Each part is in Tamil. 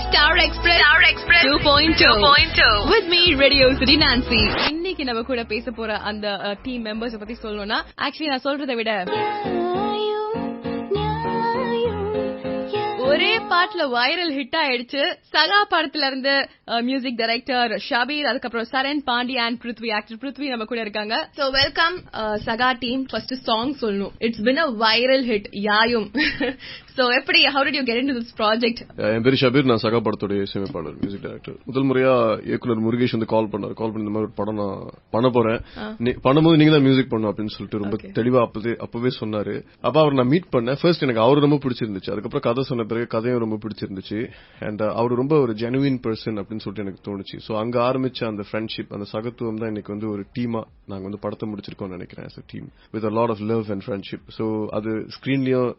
Star Express 2.2 with me Radio City Nancy. இன்னைக்கு நம்ம கூட பேச போற அந்த டீம் மெம்பர்ஸ் பத்தி சொல்லணும்னா ஆக்சுவலி நான் சொல்றதை விட ஒரே பாட்டுல வைரல் ஹிட் ஆயிடுச்சு. சகா படத்துல இருந்து மியூசிக் டைரக்டர் ஷபீர், அதுக்கப்புறம் சரண் பாண்டி அண்ட் பிருத்வி, ஆக்டர் பிருத்வி நம்ம கூட இருக்காங்க. So welcome Saga team. First song சொல்லணும். It's been a viral hit யாயும். சோ எப்படி how did you get into this project? என் பேரு ஷபீர், நான் சகா படத்தோட இசையமைப்பாளர், மியூசிக் டைரக்டர். முதல் முறையா இயக்குனர் முருகேஷ் வந்து கால் பண்ணி இந்த மாதிரி ஒரு படம் நான் பண்ண போறேன், பண்ணும்போது நீங்க தான் மியூசிக் பண்ணும் அப்படின்னு சொல்லிட்டு ரொம்ப தெளிவா அப்பவே சொன்னாரு. அப்ப அவர் நான் மீட் பண்ணேன். ஃபர்ஸ்ட் எனக்கு அவரு ரொம்ப பிடிச்சிருந்துச்சு. அதுக்கப்புறம் கதை சொன்ன பிறகு கதையும் ரொம்ப பிடிச்சிருந்துச்சு. அண்ட் அவர் ரொம்ப ஒரு ஜெனுவின் பர்சன் அப்படின்னு சொல்லிட்டு எனக்கு தோணுச்சு. சோ அங்க ஆரம்பிச்ச அந்த ஃப்ரெண்ட்ஷிப், அந்த சகத்துவம் தான் இன்னைக்கு வந்து ஒரு டீமா நாங்க வந்து படத்தை முடிச்சிருக்கோம் நினைக்கிறேன். as a team with a lot of love and friendship. So அது ஸ்கிரீன்லயும்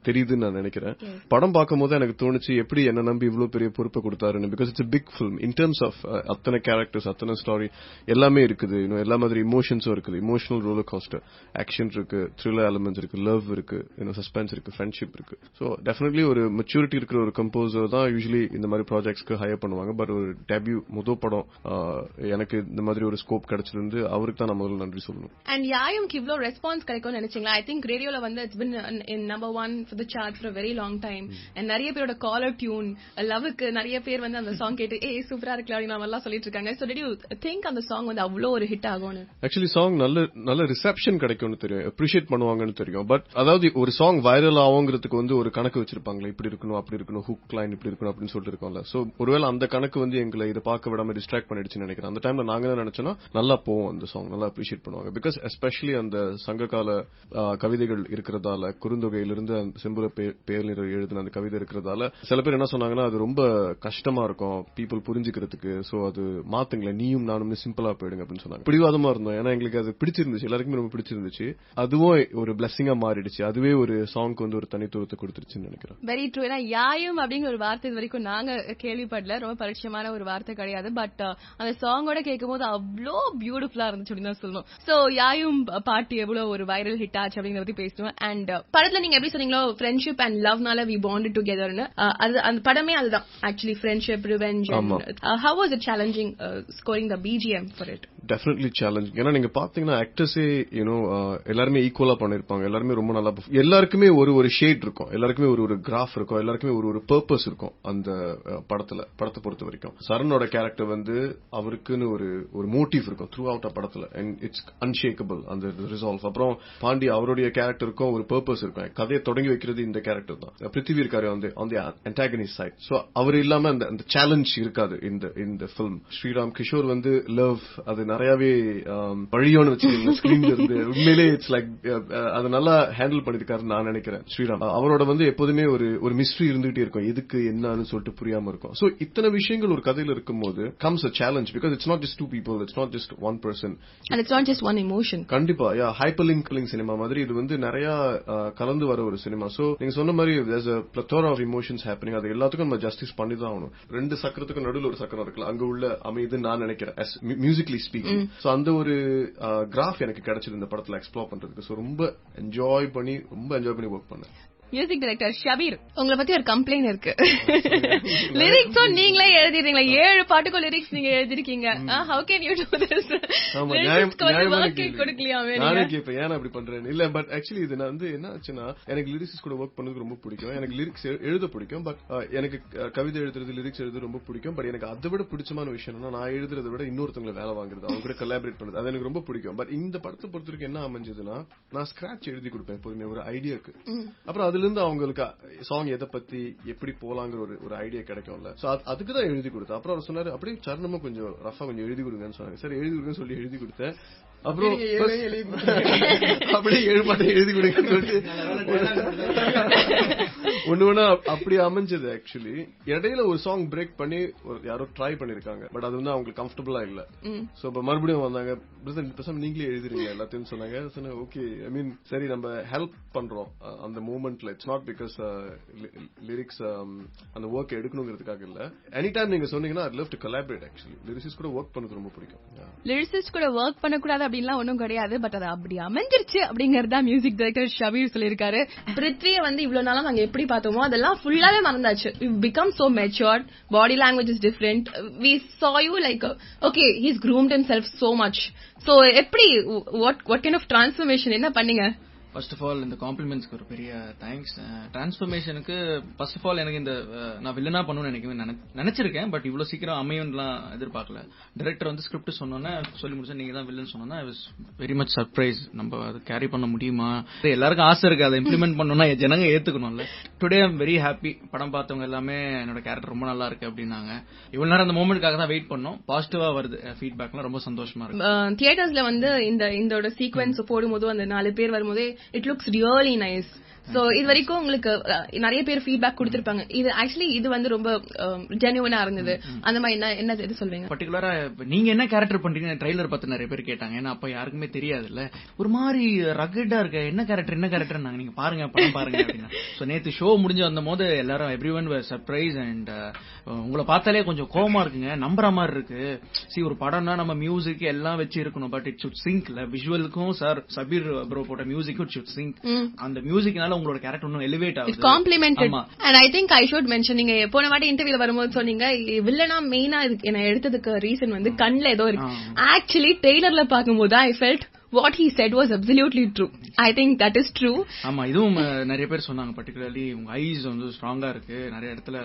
தெரியுதுன்னு நான் நினைக்கிறேன். படம் பார்க்கும்போது எனக்கு தோணுச்சு எப்படி என்ன நம்பி இவ்வளவு பெரிய பொறுப்பை கொடுத்தாருன்னு. Because it's a big film in terms of அத்தனை கேரக்டர்ஸ், அத்தனை ஸ்டோரி எல்லாமே இருக்குது. எல்லா மாதிரி இமோஷன்ஸும் இருக்குது. இமோஷனல் ரோலர் கோஸ்டர், ஆக்ஷன் இருக்கு, த்ரில்லர் எலிமெண்ட்ஸ் இருக்கு, லவ் இருக்கு, சஸ்பென்ஸ் இருக்கு, ஃப்ரெண்ட்ஷிப் இருக்கு. சோ டெஃபினெட்லி ஒரு மெச்சூரிட்டி இருக்கிற ஒரு கம்போசர் தான் யூசுவலி இந்த மாதிரி ப்ராஜெக்ட்ஸ்க்கு ஹையர் பண்ணுவாங்க. பட் ஒரு டெபியூ முதல் படம் எனக்கு இந்த மாதிரி ஒரு ஸ்கோப் கிடைச்சிருந்து அவருக்கு தான் நான் முதல்ல நன்றி சொல்லணும். அண்ட் யாயும்க்கு இவ்ளோ ரெஸ்பான்ஸ் கிடைக்கும்னு நினைச்சீங்களா? ஐ திங்க் ரேடியோல வந்து it's been in number 1 for the chart for a very long time. and நிறைய பேரோட காலர் டியூன் லவ்க்கு நிறைய பேர் வந்து அந்த சாங் கேட்டு ஏய் சூப்பரா இருக்கு அப்படினா எல்லாம் சொல்லிட்டு இருக்காங்க. சோ டிட் யூ திங்க் அந்த சாங் வந்து அவ்ளோ ஒரு ஹிட் ஆகும்னு? ஆக்சுவலி சாங் நல்ல ரிசெப்ஷன் கிடைக்கும்னு தெரியும், அப்ரிஷியேட் பண்ணுவாங்கன்னு தெரியும். பட் அதாவது ஒரு சாங் வைரல் ஆகுங்கிறதுக்கு வந்து ஒரு கணக்கு வச்சிருப்பாங்களே, இப்படி இருக்கணும் அப்படி இருக்கணும், ஹுக் லைன் இப்படி இருக்கணும் அப்படின்னு சொல்லிட்டு இருக்கோம்ல. சோ ஒருவேளை அந்த கணக்கு வந்து எங்களை இதை பார்க்க விடாம டிஸ்ட்ராக்ட் பண்ணிடுச்சுன்னு நினைக்கிறேன். அந்த டைம்ல நாங்க என்ன நினைச்சோம்னா நல்லா போவோம், அந்த சாங் நல்லா அப்ரிஷியேட் பண்ணுவாங்க. பிகாஸ் எஸ்பெஷலி அந்த சங்ககால கவிதைகள் இருக்கிறதால, குறுந்தொகையிலிருந்து செம்புர பேர் எழுதின அந்த கவிதை இருக்கிறதால சில பேர் என்ன சொன்னாங்கன்னா அது ரொம்ப கஷ்டமா இருக்கும் பீப்புள் புரிஞ்சுக்கிறதுக்கு. சோ அது மாத்துங்களேன், நீயும் நானும் சிம்பிளா போயிடுங்க அப்படின்னு சொன்னாங்க. பிடிவாதமா இருந்தோம். ஏன்னா எங்களுக்கு அது பிடிச்சிருந்துச்சு, எல்லாருக்குமே ரொம்ப பிடிச்சிருந்துச்சு. அதுவும் ஒரு பிளெஸிங்கா மாறிடுச்சு. அதுவே ஒரு சாங்க்கு வந்து ஒரு தனித்துவத்தை கொடுத்துருச்சுன்னு நினைக்கிறேன். Very true. ஏன்னா யாயும் அப்படிங்கிற ஒரு வார்த்தை இது வரைக்கும் நாங்க கேள்விப்படல, ரொம்ப பரிச்சயமான ஒரு வார்த்தை கிடையாது. பட் அந்த சாங்கோட கேட்கும்போது அவ்வளோ பியூட்டிஃபுல்லா இருந்துச்சு அப்படின்னு தான் சொல்லணும். சோ யாயும் பாட்டு எவ்வளவு ஒரு வைரல் ஹிட் ஆச்சு அப்படிங்கறத பத்தி பேசுவோம். அண்ட் படத்துல நீங்க எப்படி சொன்னீங்களோ ஃப்ரெண்ட்ஷிப் அண்ட் லவ்னால வி பாண்டட் டுகெதர்னு, அது அந்த படமே அதுதான் actually, friendship, revenge. how was it challenging scoring the BGM for it? Definitely challenging. ஏன்னா நீங்க பாத்தீங்கன்னா ஆக்டர்ஸே எல்லாருமே ஈக்குவலா பண்ணிருப்பாங்க. எல்லாருமே ரொம்ப நல்லா, எல்லாருக்குமே ஒரு ஷேட் இருக்கும், எல்லாருக்குமே ஒரு கிராஃப் இருக்கும், எல்லாருக்குமே ஒரு பர்பஸ் இருக்கும் அந்த படத்தை பொறுத்த வரைக்கும். சரணோட கேரக்டர் வந்து அவருக்குன்னு ஒரு மோட்டிவ் இருக்கும் த்ரூ அவுட் படத்துல. அண்ட் இட்ஸ் அன்ஷேக்கபிள் அந்த ரிசால்வ். அப்புறம் பாண்டி அவருடைய கேரக்டருக்கும் ஒரு பர்பஸ் இருக்கும். கதையை தொடங்கி வைக்கிறது இந்த கேரக்டர் தான். பிருத்திவி இருக்காரு on the antagonist side. So அவர் இல்லாம அந்த சேலஞ்ச் இருக்காது இந்த ஃபிலிம். ஸ்ரீராம் கிஷோர் வந்து லவ் அது நிறையவே வழியோன்னு வச்சுக்கோங்க ஸ்கிரீன்ல இருந்து. உண்மையிலே இட்ஸ் லைக் அது நல்லா ஹேண்டில் பண்ணிருக்காருன்னு நான் நினைக்கிறேன். ஸ்ரீராம் அவரோட வந்து எப்போதுமே ஒரு மிஸ்ட்ரி இருந்துகிட்டே இருக்கும், எதுக்கு என்னன்னு சொல்லிட்டு புரியாம இருக்கும். சோ இத்தனை விஷயங்கள் ஒரு கதையில இருக்கும்போது comes a challenge because it's not just two people, it's not just one person and it's not just one emotion. கண்டிப்பா ஹைப்பர்லிங்க் சினிமா மாதிரி இது வந்து நிறைய கலந்து வர ஒரு சினிமா. சோ நீங்க சொன்ன மாதிரி there's a plethora of emotions happening. அது எல்லாத்துக்கும் நம்ம ஜஸ்டிஸ் பண்ணி தான் ஆகணும். ரெண்டு சக்கரத்துக்கு நடுவில் ஒரு சக்கரம் இருக்குல்ல, அங்க உள்ள அமைதுன்னு நான் நினைக்கிறேன் மியூசிக்கலி ஸ்பீக்கிங். சோ அந்த ஒரு கிராஃப் எனக்கு கிடைச்சது இந்த படத்துல எக்ஸ்ப்ளோர் பண்றதுக்கு. சோ ரொம்ப என்ஜாய் பண்ணி ஒர்க் பண்ணேன். மியூசிக் டைரக்டர் ஷபீர், உங்களை பத்தி ஒரு கம்ப்ளைண்ட் இருக்கு. லிரிக்ஸும் நீங்களே எழுதிடுறீங்களா? 7 பாட்டுக்கும் லிரிக்ஸ் நீங்க எழுதிருக்கீங்க. how can you do this? கொடுக்கலையாமே? நானே கேட்பேன் ஏன் அப்படி பண்றேன். இல்ல பட் ஆக்சுவலி இது நான் வந்து என்ன ஆச்சுன்னா, எனக்கு லிரிக்ஸ் கூட ஒர்க் பண்ணது ரொம்ப பிடிக்கும், எனக்கு லிரிக்ஸ் எழுத பிடிக்கும். பட் எனக்கு கவிதை எழுதுறது, லிரிக்ஸ் எழுதுறது ரொம்ப பிடிக்கும். பட் எனக்கு அதை விட பிடிச்சமான விஷயம் என்னன்னா, நான் எழுதுறதை விட இன்னொருத்தவங்களை வேலை வாங்குறது, அவங்க கூட கொலாபரேட் பண்றது, அது எனக்கு ரொம்ப பிடிக்கும். பட் இந்த படத்தை பொறுத்த வரைக்கும் என்ன அமைஞ்சதுன்னா, நான் ஸ்கிராட்ச் எழுதி கொடுப்பேன் எப்போதுமே ஒரு ஐடியாக்கு. அப்புறம் அதுல இருந்து அவங்களுக்கு சாங் எதை பத்தி எப்படி போலாங்கிற ஒரு ஐடியா கிடைக்கும்ல. சோ அதுக்குதான் எழுதி கொடுத்தேன். அப்புறம் அவர் சொன்னாரு அப்படியே சரணமா கொஞ்சம் ரஃபா கொஞ்சம் எழுதி கொடுங்கன்னு சொன்னாங்க. சரி எழுதி கொடுங்கன்னு சொல்லி எழுதி கொடுத்தேன். அப்புறம் அப்படியே 7 பாட்டை எழுதி கொடுங்கன்னு சொல்லிட்டு ஒண்ணு அப்படி அமைஞ்சது. ஆக்சுவலி இடையில ஒரு சாங் பிரேக் பண்ணி யாரோ ட்ரை பண்ணிருக்காங்க, பட் அது வந்து அவங்களுக்கு கம்ஃபர்டபுளா இல்ல. சோ இப்ப மறுபடியும் வந்தாங்க, நீங்களே எழுதுறீங்க எல்லாத்தையும் சொன்னாங்க. ஓகே, ஐ மீன் சரி நம்ம ஹெல்ப் பண்றோம் அந்த மூமெண்ட்ல. இட்ஸ் நாட் பிகாஸ் லிரிக்ஸ் அந்த ஒர்க் எடுக்கணுங்கிறதுக்காக இல்ல. எனி டைம் நீங்க சொன்னீங்கன்னா I love to collaborate. Actually lyricist கூட ஒர்க் பண்ணது ரொம்ப பிடிக்கும். லிரிசிஸ்ட் கூட ஒர்க் பண்ணக்கூடாது அப்படின்லாம் ஒன்னும் கிடையாது. பட் அது அப்படி அமைஞ்சிருச்சு அப்படிங்கறதா மியூசிக் டைரக்டர் ஷபீர் சொல்லியிருக்காரு. பிருத்வியை வந்து இவ்வளவு நாளா நாங்க எப்படி பார்த்தோமோ அதெல்லாம் ஃபுல்லாவே மறந்தாச்சு. We become so matured, body language is different. We saw you like okay, he's groomed himself so much. So எப்படி what kind of transformation என்ன பண்ணீங்க? ஃபர்ஸ்ட் ஆஃப் ஆல் இந்த காம்ப்ளிமெண்ட்ஸ்க்கு ஒரு பெரிய தேங்க்ஸ். டிரான்ஸ்ஃபர்மேஷனுக்கு ஃபர்ஸ்ட் ஆஃப் ஆல் எனக்கு இந்த நான் வில்லனா பண்ணணும்னு எனக்கு நினைச்சிருக்கேன், பட் இவ்வளவு சீக்கிரம் அமையும்லாம் எதிர்பார்க்கல. டைரக்டர் வந்து ஸ்கிரிப்ட் சொன்னோன்னே சொல்லி முடிச்சா நீங்க தான் வில்லன் சொன்னோன்னா I was very much surprise. நம்ம அதை கேரி பண்ண முடியுமா, எல்லாருக்கும் ஆசை இருக்கு அதை இம்ப்ளிமெண்ட் பண்ணணும்னா ஜனங்க ஏத்துக்கணும்ல. Today I'm very happy. படம் பார்த்தவங்க எல்லாமே என்னோட கேரக்டர் ரொம்ப நல்லா இருக்கு அப்படின்னாங்க. இவ்வளவு நேரம் அந்த மோமெண்ட்காக தான் வெயிட் பண்ணோம். பாசிட்டிவா வருது ஃபீட்பேக்லாம், ரொம்ப சந்தோஷமா இருக்கு. தியேட்டர்ஸ்ல வந்து இந்த சீக்வென்ஸ் போடும்போது அந்த 4 பேர் வரும்போது it looks really nice. So இது வரைக்கும் உங்களுக்கு நிறைய பேர் ஃபீட்பேக் கொடுத்திருப்பாங்க. இது ஆக்சுவலி இது வந்து ரொம்ப ஜெனுவனா இருந்தது. அந்த மாதிரி என்ன எது சொல்வீங்க? பர்டிகுலரா நீங்க என்ன கேரக்டர் பண்றீங்க ட்ரைலர் பார்த்து நிறைய பேர் கேட்டாங்க. ஏன்னா அப்ப யாருக்குமே தெரியாதுல்ல, ஒரு மாதிரி ரகடா இருக்க என்ன கேரக்டர் நாங்க நீங்க பாருங்க படம் பாருங்க அப்படின்னா. சோ நேத்து ஷோ முடிஞ்சு வந்த போது எல்லாரும் எவ்ரிவன் வர் சர்ப்ரைஸ். அண்ட் உங்களை பார்த்தாலே கொஞ்சம் கோவமா இருக்குங்க, நம்புற மாதிரி இருக்கு. ஒரு படம்னா நம்ம மியூசிக் எல்லாம் வச்சு இருக்கணும், பட் இட் ஷுட் சிங்க். விஷுவலுக்கும் சார் சபீர் ப்ரோ போட்ட மியூசிக்கும் இட் ஷுட் சிங்க். அந்த மியூசிக்னால உங்களோட கேரக்டர் இன்னும் எலிவேட் ஆகுது. It complemented. And I think I should mention, நீங்க போன வாட்டி இன்டர்வியூல வரும்போது சொன்னீங்க வில்லனா மெயினா என்ன எடுத்ததுக்கு ரீசன் வந்து கண்ணுல ஏதோ இருக்கு. ஆக்சுவலி ட்ரெய்லர்ல பாக்கும்போது I felt what he said was absolutely true. I think that is true. ஆமா, இதுவும் நிறைய பேர் சொன்னாங்க. பர்టిక్యులர்லி உங்க ஐஸ் வந்து ஸ்ட்ராங்கா இருக்கு, நிறைய இடத்துல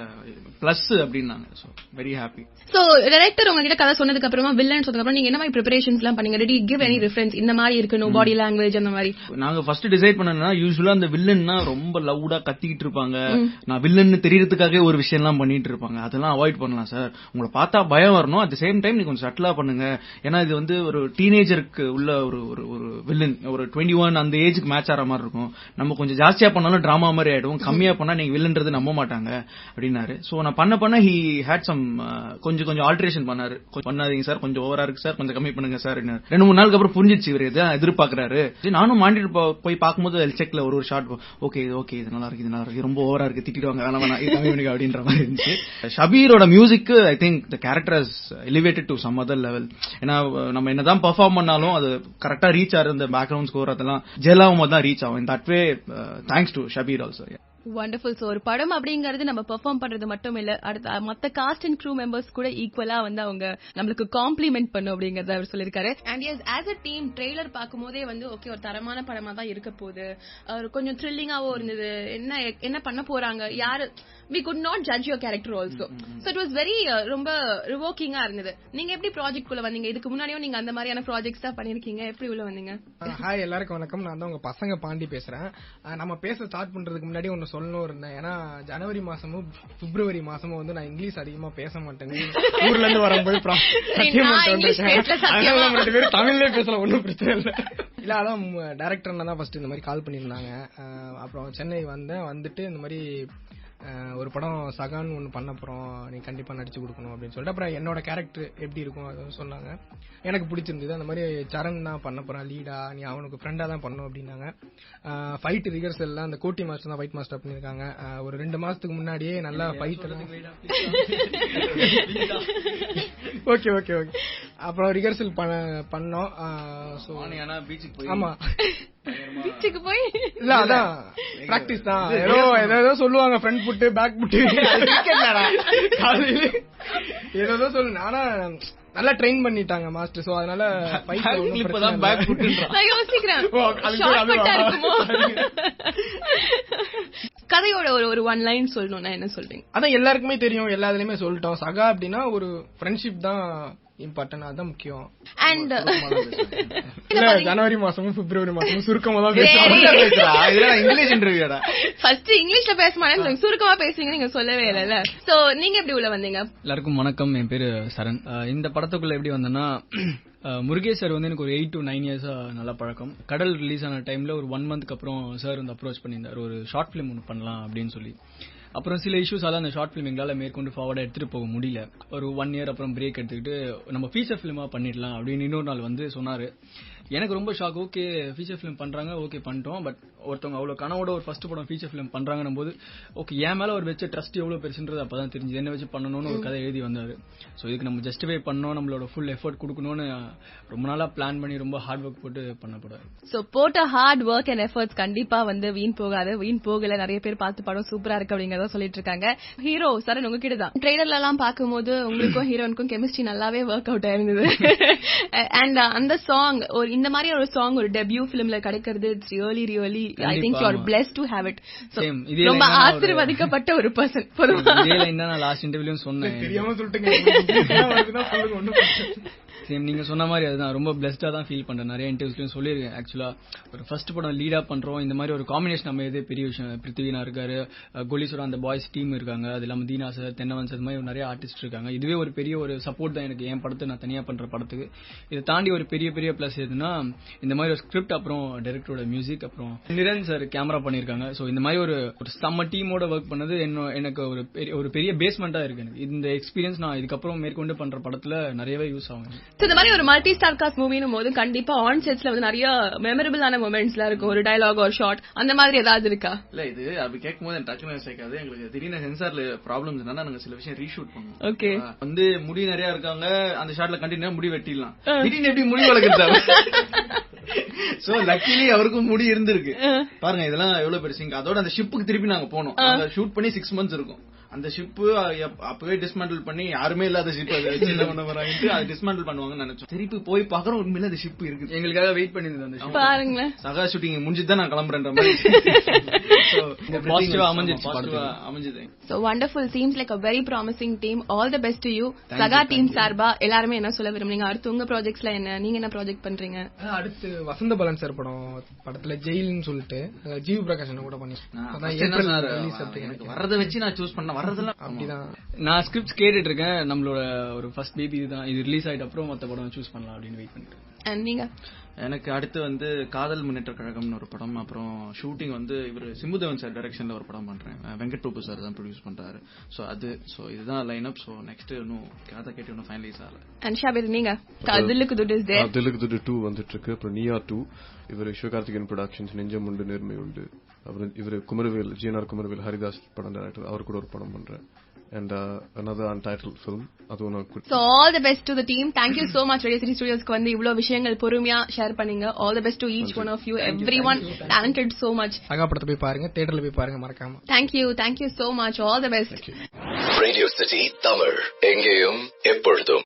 பிளஸ் அப்படினாங்க. So very happy. So director உங்ககிட்ட கதை சொன்னதுக்கு அப்புறமா வில்லன் சொன்னதுக்கு அப்புறம் நீங்க என்ன மாதிரி பிரிபரேஷன்ஸ் எல்லாம் பண்ணீங்க? Did he give any reference இந்த மாதிரி இருக்கணும் பாடி லாங்குவேஜ் அந்த மாதிரி? நாங்க ஃபர்ஸ்ட் டிசைட் பண்ணனா யூசுவலா அந்த வில்லன்னா ரொம்ப லவுடா கத்திக்கிட்டு இருப்பாங்க, நான் வில்லன்னு தெரியறதுக்காக ஒரு விஷயம் எல்லாம் பண்ணிட்டு இருப்பாங்க. அதெல்லாம் அவாய்ட் பண்ணலாம் சார். உங்களை பார்த்தா பயம் வரணும், அட் தி சேம் டைம் நீங்க கொஞ்சம் சட்டலா பண்ணுங்க. ஏன்னா இது வந்து ஒரு டீனேஜருக்கு உள்ள ஒரு வில்லன், ஒரு 21 அந்த ஏஜுக்கு மேட்ச் ஆற மாதிரி இருக்கும். நம்ம கொஞ்சம் ஜாஸ்தியா பண்ணாலும் டிராமா மாதிரி ஆயிடும், கம்மியா பண்ணா நீங்க வில்லன்றது நம்ப மாட்டாங்க அப்படின்னாரு. சோ நான் பண்ண ஹி ஹேட் சம் கொஞ்சம் ஆல்டரேஷன் பண்ணாரு. பண்ணாதீங்க சார், கொஞ்சம் ஓவரா இருக்கு சார், கொஞ்சம் கம்மி பண்ணுங்க சார். 2-3 நாளுக்கு அப்புறம் புரிஞ்சிச்சு இவர் எதை எதிர்பார்க்கறாரு. நானும் மாண்டிட்டு போய் பார்க்கும்போது செக்ல ஒரு ஷார்ட் ஓகே இது நல்லா இருக்கு, ரொம்ப ஓவரா இருக்கு, திட்டிடுவாங்க, வேணாம் இது கம்மி பண்ணுங்க அப்படின்ற மாதிரி இருந்துச்சு. ஷபீரோட music I think the character has elevated to some other level. ஏன்னா நம்ம என்னதான் பெர்ஃபார்ம் பண்ணாலும் அது கரெக்டா ரீச் ஆகுற இந்த பேக்ரவுண்ட் ஸ்கோர் அதெல்லாம் ஜெயலாவும் தான் ரீச் ஆகும். In that way thanks to Shabir also. Wonderful. So ஒரு படம் அப்படிங்கிறது நம்ம பெர்ஃபார்ம் பண்றது மட்டும் இல்ல, அடுத்த மத்த காஸ்ட் அண்ட் க்ரூ மெம்பர்ஸ் கூட ஈக்குவலா வந்து அவங்க நம்மளுக்கு காம்ப்ளிமெண்ட் பண்ணும் அப்படிங்கறத அவர் சொல்லிருக்காரு. And S as a team trailer பார்க்கும்போதே வந்து ஓகே ஒரு தரமான படமா தான் இருக்க போகுது, கொஞ்சம் த்ரில்லிங்காவும் இருந்தது. என்ன பண்ண போறாங்க யாரு, we could not judge your character also. So it was very ரொம்ப ரிவோக்கிங்கா இருந்தது. நீங்க எப்படி ப்ராஜெக்ட் குள்ள வந்தீங்க? இதுக்கு முன்னாடியும் நீங்க அந்த மாதிரியான ப்ராஜெக்ட்ஸ் தான் பண்ணிருக்கீங்க, எப்படி உள்ள வந்தீங்க? ஹாய் எல்லாருக்கும் வணக்கம், நான் தான் உங்க பசங்க பாண்டி பேசுறேன். நம்ம பேச ஸ்டார்ட் பண்றதுக்கு முன்னாடி ஒன்னு சொல்லணும் இருந்தேன். ஏன்னா ஜனவரி மாசமும் பிப்ரவரி மாசமும் வந்து நான் இங்கிலீஷ் அதிகமா பேச மாட்டேன். ஊர்ல இருந்து வரும்போது தமிழ்லயே பேசலாம், ஒன்னும் பிரச்சனை இல்ல. இல்ல அதான் டைரக்டர் தான் ஃபர்ஸ்ட் இந்த மாதிரி கால் பண்ணிருந்தாங்க. அப்புறம் சென்னை வந்துட்டு இந்த மாதிரி ஒரு படம் சகான் ஒன்னு பண்ண போறோம், நீ கண்டிப்பா நடிச்சு கொடுக்கணும் அப்படின்னு சொல்லிட்டு அப்புறம் என்னோட கேரக்டர் எப்படி இருக்கும் அது சொன்னாங்க. எனக்கு பிடிச்சிருந்தது. அந்த மாதிரி சரண் தான் பண்ண போறான் லீடா, நீ அவனுக்கு ஃப்ரெண்டா தான் பண்ணும் அப்படின்னாங்க. ஃபைட் ரிஹர்சல் அந்த கோட்டி மாஸ்டர் தான் ஃபைட் மாஸ்டர் பண்ணிருக்காங்க. ஒரு 2 மாசத்துக்கு முன்னாடியே நல்லா ஃபைட் ஓகே ஓகே ஓகே அப்புறம் ரிஹர்சல் பண்ணோம். ஆமா பீச்சுக்கு போய் இல்ல அதான் பிராக்டிஸ் தான். ஏதோ சொல்லுவாங்க ஃப்ரண்ட் புட்டு பேக் புட்டு ஏதோ சொல்லுங்க. ஆனா நல்லா ட்ரெயின் பண்ணிட்டாங்க மாஸ்டர். சோ அதனால கதையோட ஒரு ஒன் லைன் சொல்லணும்னா என்ன சொல்றீங்க? அதான் எல்லாருக்குமே தெரியும், எல்லாத்துலயுமே சொல்லிட்டோம். சகா அப்படின்னா ஒரு ஃப்ரெண்ட்ஷிப் தான் இம்பார்ட்டன்ட், அதான் முக்கியம். அண்ட் ஜனவரி மாசமும் பிப்ரவரி மாசமும் சுருக்கமா தான் பேசுறேன். இங்கிலீஷ் இன்டர்வியூடா ஃபர்ஸ்ட் இங்கிலீஷ்ல பேச மாட்டேன், சுருக்கமா பேசுவீங்க, நீங்க சொல்லவே இல்ல. சோ நீங்க எப்படி உள்ள வந்தீங்க? எல்லாருக்கும் வணக்கம், என் பேரு சரண். இந்த படத்துக்குள்ள எப்படி வந்தேன்னா முருகேஷ் சார் வந்து எனக்கு ஒரு 8 to 9 இயர்ஸா நல்ல பழக்கம். கடல் ரிலீஸ் ஆன டைம்ல ஒரு 1 மந்த்க்கு அப்புறம் சார் வந்து அப்ரோச் பண்ணியிருந்தார், ஒரு ஷார்ட் பிலிம் ஒன்று பண்ணலாம் அப்படின்னு சொல்லி. அப்புறம் சில இஷ்யூஸால அந்த ஷார்ட் பிலிம் எங்களால மேற்கொண்டு ஃபார்வர்டா எடுத்துட்டு போக முடியல. ஒரு 1 இயர் அப்புறம் பிரேக் எடுத்துக்கிட்டு நம்ம ஃபீச்சர் பிலிமா பண்ணிடலாம் அப்படின்னு இன்னொரு நாள் வந்து சொன்னாரு. எனக்கு ரொம்ப ஷாக். ஓகே ஃபீச்சர் ஃபிலிம் பண்றாங்க, ஓகே பண்ணிட்டோம். பட் ஒருத்தவங்க அவ்வளவு கனவோட ஒரு ஃபர்ஸ்ட் படம் ஃபீச்சர் ஃபிலிம் பண்றாங்கன்னும் போது ஓகே என் மேல ஒரு வச்ச ட்ரஸ்ட் எவ்வளவு பெருசுன்றது அப்பதான் தெரிஞ்சு. என்ன வச்சு பண்ணணும்னு ஒரு கதை எழுதி வந்தாரு. சோ இதுக்கு நம்ம ஜஸ்டிஃபை பண்ணோம், நம்மளோட ஃபுல் எஃபர்ட் கொடுக்கணும்னு ரொம்ப நாளா பிளான் பண்ணி ரொம்ப ஹார்ட் ஒர்க் போட்டு பண்ணப்படுவாரு. சோ போட்ட ஹார்ட் ஒர்க் அண்ட் எஃபர்ட்ஸ் கண்டிப்பா வீண் போகாது. வீண் போகல, நிறைய பேர் பார்த்து படம் சூப்பரா இருக்கு அப்படிங்கறத சொல்லிட்டு இருக்காங்க. ஹீரோ சரண் உங்ககிட்ட தான் ட்ரெய்லர்ல எல்லாம் பார்க்கும்போது உங்களுக்கும் ஹீரோனுக்கும் கெமிஸ்ட்ரி நல்லாவே ஒர்க் அவுட் ஆயிருந்தது. அண்ட் அந்த சாங் ஒரு இந்த மாதிரி ஒரு சாங் ஒரு டெபியூ பிலிம்ல கிடைக்கிறது it's really really I think you are blessed to have it. ரொம்ப ஆசீர்வதிக்கப்பட்ட ஒரு பர்சன். நான் லாஸ்ட் இன்டர்வியூலயும் சொன்னேன், தெரியாம சொல்லிட்டுங்க. சேம் நீங்க சொன்ன மாதிரி அதுதான் ரொம்ப பிளஸ்டா தான் ஃபீல் பண்றேன். நிறைய இன்டர்வியூஸ்லயும் சொல்லிருக்கேன். ஆக்சுவலா ஒரு ஃபர்ஸ்ட் படம் லீடா பண்றோம், இந்த மாதிரி ஒரு காம்பினேஷன் அமையதே பெரிய விஷயம். பிருத்திவினா இருக்காரு, கோலீஸ்வரா அந்த பாய்ஸ் டீம் இருக்காங்க, அது இல்லாம தீனா சார், தென்னவன் சார், மாதிரி நிறைய ஆர்டிஸ்ட் இருக்காங்க. இதுவே ஒரு பெரிய ஒரு சப்போர்ட் தான் எனக்கு என் படத்தை நான் தனியா பண்ற படத்துக்கு. இதை தாண்டி ஒரு பெரிய பெரிய பிளஸ் எதுனா இந்த மாதிரி ஒரு ஸ்கிரிப்ட், அப்புறம் டைரக்டரோட மியூசிக், அப்புறம் நிரன் சார் கேமரா பண்ணிருக்காங்க. சோ இந்த மாதிரி ஒரு செம்ம டீமோட ஒர்க் பண்ணது எனக்கு ஒரு பெரிய பேஸ்மெண்டா இருக்கு. எனக்கு இந்த எக்ஸ்பீரியன்ஸ் நான் இதுக்கப்புறம் மேற்கொண்டு பண்ற படத்துல நிறையவே யூஸ் ஆகும். இந்த மாதிரி ஒரு மல்டி ஸ்டார் காஸ்ட் மூவினும் போது கண்டிப்பா ஆன் செட்ஸ்ல நிறைய மெமரபிளான மொமெண்ட்ஸ்ல இருக்கும். ஒரு டயலாக் ஒரு ஷாட் அந்த மாதிரி ஏதாவது இருக்கா? இல்ல இது அப்படி கேட்கும் போது டக்குனு சேர்க்காது. எங்களுக்கு திடீர்னு சென்சார்ல ப்ராப்ளம்ஸ் என்னன்னா நாங்க சில விஷயம் ரீஷூட் பண்ணுவோம். ஓகே முடி நிறைய இருக்காங்க, அந்த ஷாட்ல கண்டினியூ முடி வெட்டிடலாம். திடீர்னு எப்படி முடி வளர்க்குறாங்க. சோ லக்கிலி அவருக்கும் முடி இருந்திருக்கு. பாருங்க இதெல்லாம் எவ்வளவு பெருசு. அதோட அந்த ஷிப்புக்கு திருப்பி நாங்க போனோம். ஷூட் பண்ணி 6 months இருக்கும். அந்த ஷிப்பு அப்பவே டிஸ்மேண்டில் பண்ணி யாருமே இல்லாத ஷிப் என்ன பண்ண வராங்க அதை டிஸ்மேண்டில் பண்ணுவாங்கன்னு நினைச்சோம். திருப்பி போய் பாக்குறோம், உண்மையில அந்த ஷிப் இருக்கு. எங்களுக்காக வெயிட் பண்ணிருந்தோம். பாருங்களேன், சகா ஷூட்டிங் முடிஞ்சுதான் நான் கிளம்புறேன் மாதிரி. அமைஞ்சது. So wonderful, seems like a very promising team. All the best to you. Saga team சார்பா எல்லாரும் என்ன சொல்ல விரும்புறீங்க? அடுத்து உங்க ப்ராஜெக்ட்ஸ்ல என்ன, நீங்க என்ன ப்ராஜெக்ட் பண்றீங்க? அடுத்து வசந்த பாலன் சார் படத்துல ஜெயில்னு சொல்லிட்டு ஜிவி பிரகாஷ் கூட பண்ணி வர்றதை வச்சு நான் சூஸ் பண்ண வரதெல்லாம் அப்படிதான். நான் ஸ்கிரிப்ட்ஸ் கேட்டுட்டு இருக்கேன். நம்மளோட ஒரு ஃபர்ஸ்ட் பேபி இதுதான். இது ரிலீஸ் ஆயிட்ட அப்புறம் மத்த படம் சூஸ் பண்ணலாம் அப்படின்னு வெயிட் பண்ணிட்டு. நீங்க? எனக்கு அடுத்து காதல் முன்னேற்ற கழகம்னு ஒரு படம், அப்புறம் ஷூட்டிங் இவர் சிம்புதேவன் சார் டைரக்ஷன்ல ஒரு படம் பண்றேன். வெங்கட் பிரபு சார் தான் ப்ரொடியூஸ் பண்றாரு. சோ இதுதான் லைன் அப். சோ நெக்ஸ்ட் இன்னும் கதை கேட்டு இன்னும் ஃபைனலைஸ் ஆகல. அன்ஷாபிர் நீங்க? தில்லுக்கு துட்டு இஸ் தேர். தில்லுக்கு துட்டு 2 வந்துட்டு இருக்கு. அப்புறம் நீயா 2 இவர் சிவகார்த்திகேயன் ப்ரொடக்ஷன்ஸ், நெஞ்சம் உண்டு நேர்மை உண்டு. அப்புறம் இவர் குமரவேல், ஜிஎன்ஆர் குமரவேல் ஹரிதாஸ் படம் டைரக்டர், அவர் கூட ஒரு படம் பண்றேன். And another untitled film. So all the best to the team. Thank you so much Radio City Studios ku vandu ivlo விஷயங்கள் பொறுமையா ஷேர் பண்ணீங்க. All the best to each one of you. Everyone talented so much. சகா படத்தை போய் பாருங்க, தியேட்டர்ல போய் பாருங்க மறக்காம. Thank you so much. All the best. Radio City Tamil எங்கேயும் எப்பொழுதும்.